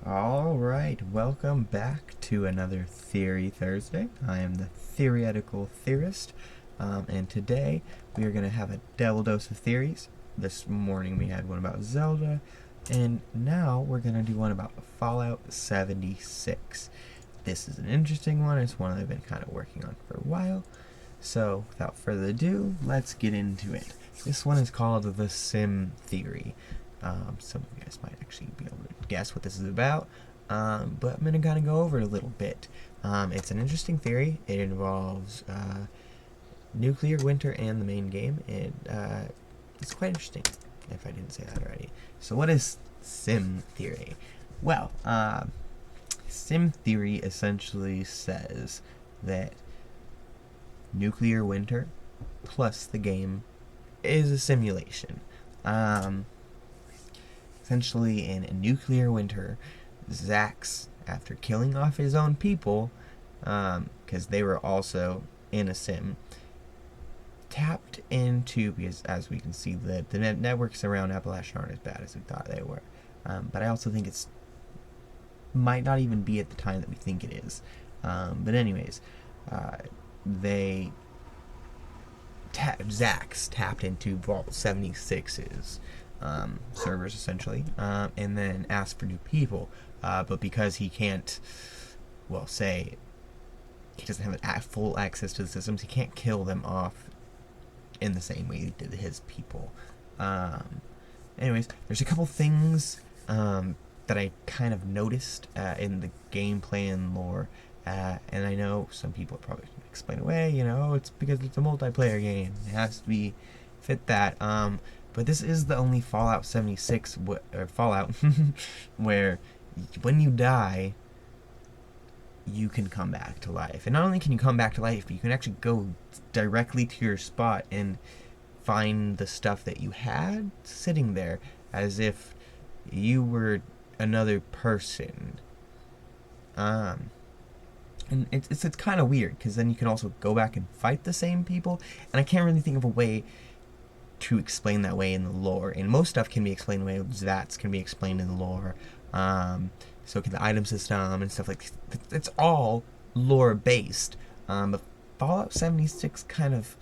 Alright, welcome back to another Theory Thursday. I am the Theoretical Theorist, and today we are going to have a double dose of theories. This morning we had one about Zelda, and now we're going to do one about Fallout 76. This is an interesting one. It's one I've been kind of working on for a while. So, without further ado, let's get into it. This one is called the Sim Theory. Some of you guys might actually be able to guess what this is about, but I'm going to kind of go over it a little bit. It's an interesting theory. It involves nuclear winter and the main game. It's quite interesting, if I didn't say that already. So what is Sim Theory? Well, Sim Theory essentially says that nuclear winter plus the game is a simulation. Essentially, in a nuclear winter, Zax, after killing off his own people, because they were also in a sim, tapped into, because as we can see, the networks around Appalachia aren't as bad as we thought they were. But I also think it's might not even be at the time that we think it is. But anyways, Zax tapped into Vault-76's servers essentially, and then asked for new people, but because he can't, well, say he doesn't have full access to the systems, he can't kill them off in the same way he did his people. Anyways, there's a couple things that I kind of noticed in the gameplay and lore, and I know some people probably explain away, it's because it's a multiplayer game, it has to be fit that, but this is the only Fallout 76 Fallout where when you die, you can come back to life. And not only can you come back to life, but you can actually go directly to your spot and find the stuff that you had sitting there as if you were another person. And it's kind of weird, because then you can also go back and fight the same people, and I can't really think of a way to explain that way in the lore. And most stuff can be explained away. Zats can be explained in the lore. So can the item system and stuff like that. It's all lore based. But Fallout 76 kind of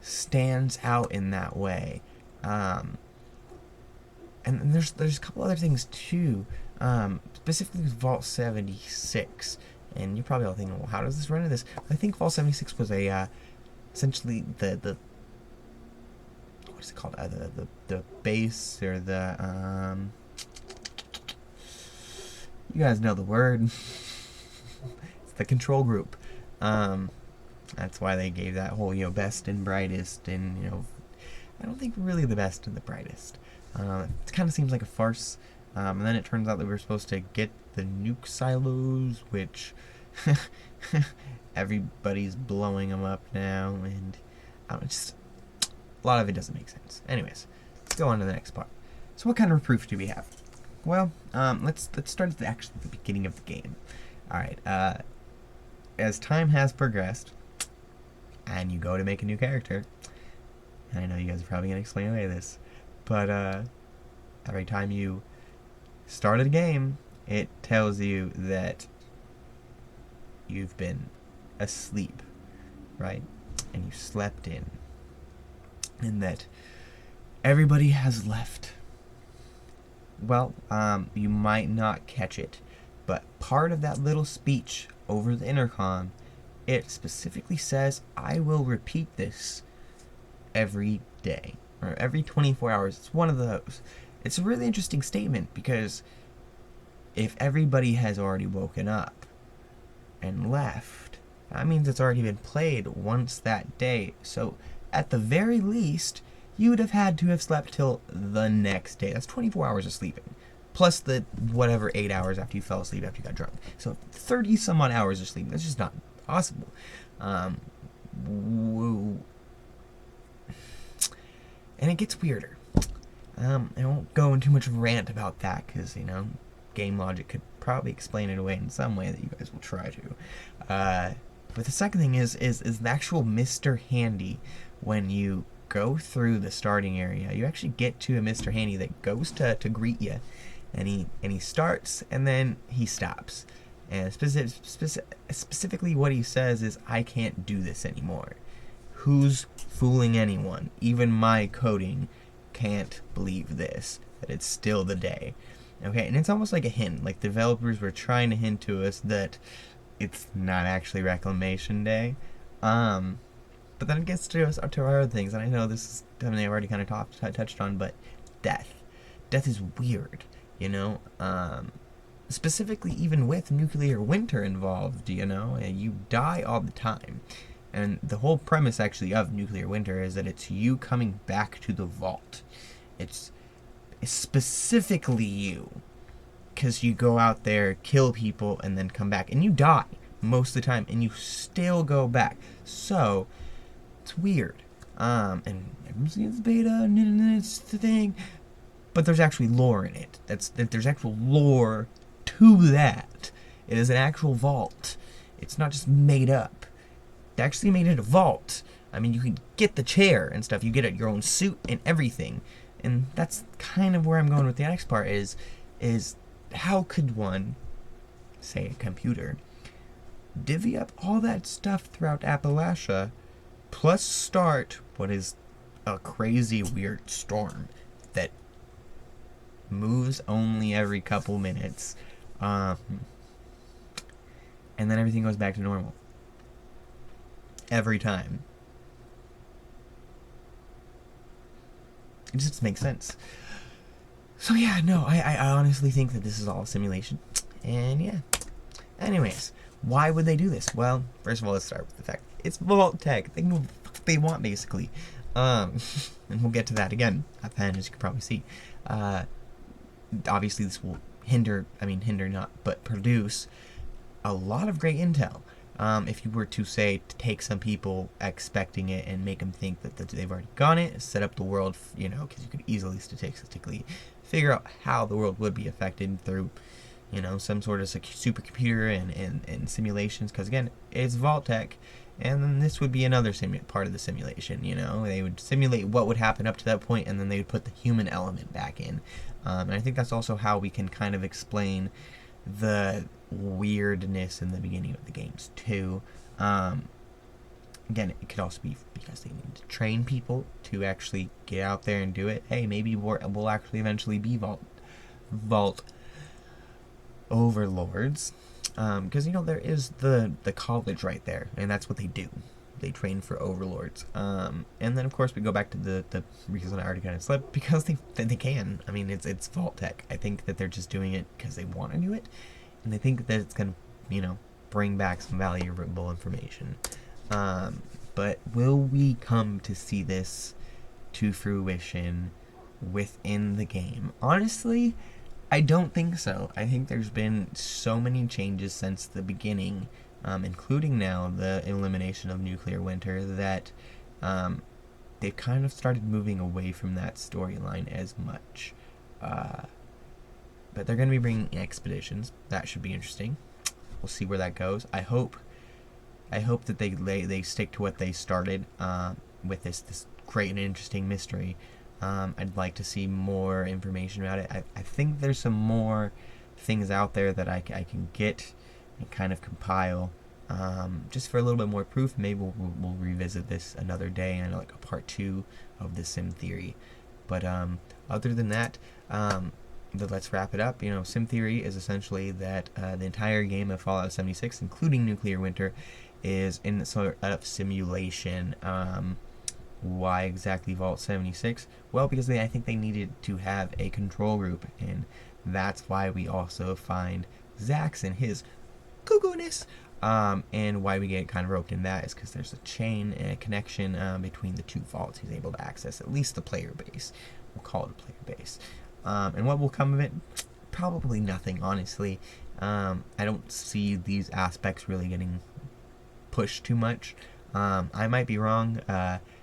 stands out in that way. And there's a couple other things too. Specifically with Vault 76. And you're probably all thinking, well, how does this run into this? I think Vault 76 was a essentially the what is it called? The base, or the you guys know the word. It's the control group. That's why they gave that whole best and brightest, and I don't think really the best and the brightest. It kind of seems like a farce. And then it turns out that we were supposed to get the nuke silos, which everybody's blowing them up now, and just a lot of it doesn't make sense. Anyways, let's go on to the next part. So what kind of proof do we have? Well, let's start at the beginning of the game. Alright, as time has progressed, and you go to make a new character, and I know you guys are probably going to explain away this, but every time you start a game, it tells you that you've been asleep, right? And you slept in. And that everybody has left. Well, you might not catch it, but part of that little speech over the intercom, it specifically says, I will repeat this every day, or every 24 hours. It's one of those. It's a really interesting statement, because if everybody has already woken up and left, that means it's already been played once that day. So at the very least, you would have had to have slept till the next day. That's 24 hours of sleeping. Plus the whatever 8 hours after you fell asleep after you got drunk. So 30 some odd hours of sleeping. That's just not possible. And it gets weirder. I won't go into too much of a rant about that, because, game logic could probably explain it away in some way that you guys will try to. But the second thing is the actual Mr. Handy. When you go through the starting area, you actually get to a Mr. Handy that goes to greet you, and he starts, and then he stops. And specifically what he says is, I can't do this anymore. Who's fooling anyone? Even my coding can't believe this, that it's still the day. Okay, and it's almost like a hint. Like, developers were trying to hint to us that it's not actually Reclamation Day. But then it gets to our other things, and I know this is something I've already kind of touched on, but death. Death is weird, you know? Specifically even with nuclear winter involved, you know? You die all the time. And the whole premise, actually, of nuclear winter is that it's you coming back to the vault. It's specifically you. Because you go out there, kill people, and then come back. And you die most of the time, and you still go back. So, it's weird. And everyone's saying it's beta, and it's the thing. But there's actually lore in it. There's actual lore to that. It is an actual vault. It's not just made up. They actually made it a vault. I mean, you can get the chair and stuff. You get your own suit and everything. And that's kind of where I'm going with the next part is how could one, say a computer, divvy up all that stuff throughout Appalachia, plus start what is a crazy weird storm that moves only every couple minutes, and then everything goes back to normal every time. It just makes sense. So yeah, no, I honestly think that this is all a simulation. And yeah. Anyways, why would they do this? Well, first of all, let's start with the fact it's Vault Tech. They can do what they want, basically. And we'll get to that again at the end, as you can probably see. Obviously, this will hinder not, but produce a lot of great intel. If you were to, say, to take some people expecting it and make them think that they've already got it, set up the world, you know, because you could easily statistically figure out how the world would be affected through, you know, some sort of supercomputer and simulations, because, again, it's Vault Tech, and then this would be another part of the simulation, you know. They would simulate what would happen up to that point, and then they would put the human element back in. And I think that's also how we can kind of explain the weirdness in the beginning of the games too. Again, it could also be because they need to train people to actually get out there and do it. Hey, maybe we'll actually eventually be vault overlords, because you know there is the college right there, and that's what they do. They train for overlords. And then of course we go back to the reason I already kind of slept, because they can. I mean, it's Vault Tech. I think that they're just doing it because they want to do it, and they think that it's gonna, you know, bring back some valuable information. But will we come to see this to fruition within the game? Honestly, I don't think so. I think there's been so many changes since the beginning, including now the elimination of nuclear winter, that they've kind of started moving away from that storyline as much. But they're going to be bringing expeditions. That should be interesting. We'll see where that goes. I hope that they stick to what they started with this great and interesting mystery. I'd like to see more information about it. I think there's some more things out there that I can get and kind of compile, just for a little bit more proof. Maybe we'll revisit this another day, and like a part 2 of the sim theory. But other than that, let's wrap it up. You know, sim theory is essentially that the entire game of Fallout 76, including nuclear winter, is in sort of simulation. Why exactly Vault 76? Well, because I think they needed to have a control group, and that's why we also find Zax and his cuckoo-ness. And why we get kind of roped in that is because there's a chain and a connection between the two vaults. He's able to access at least the player base. We'll call it a player base. And what will come of it? Probably nothing, honestly. I don't see these aspects really getting pushed too much. I might be wrong.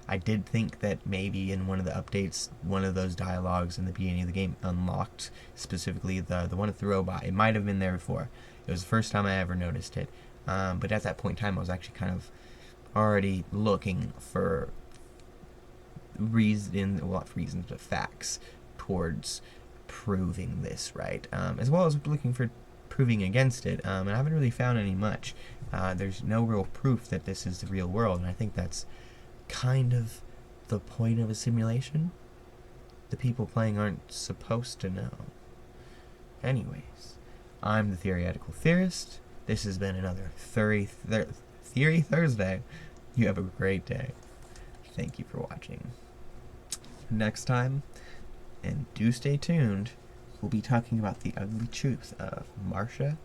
I did think that maybe in one of the updates, one of those dialogues in the beginning of the game unlocked, specifically the one with the robot. It might have been there before. It was the first time I ever noticed it. But at that point in time, I was actually kind of already looking for facts towards proving this right, as well as looking for proving against it, and I haven't really found any much. There's no real proof that this is the real world, and I think that's kind of the point of a simulation. The people playing aren't supposed to know. Anyways, I'm the Theoretical Theorist. This has been another Theory Thursday. You have a great day. Thank you for watching. Next time, and do stay tuned, we'll be talking about the ugly truth of Marsha.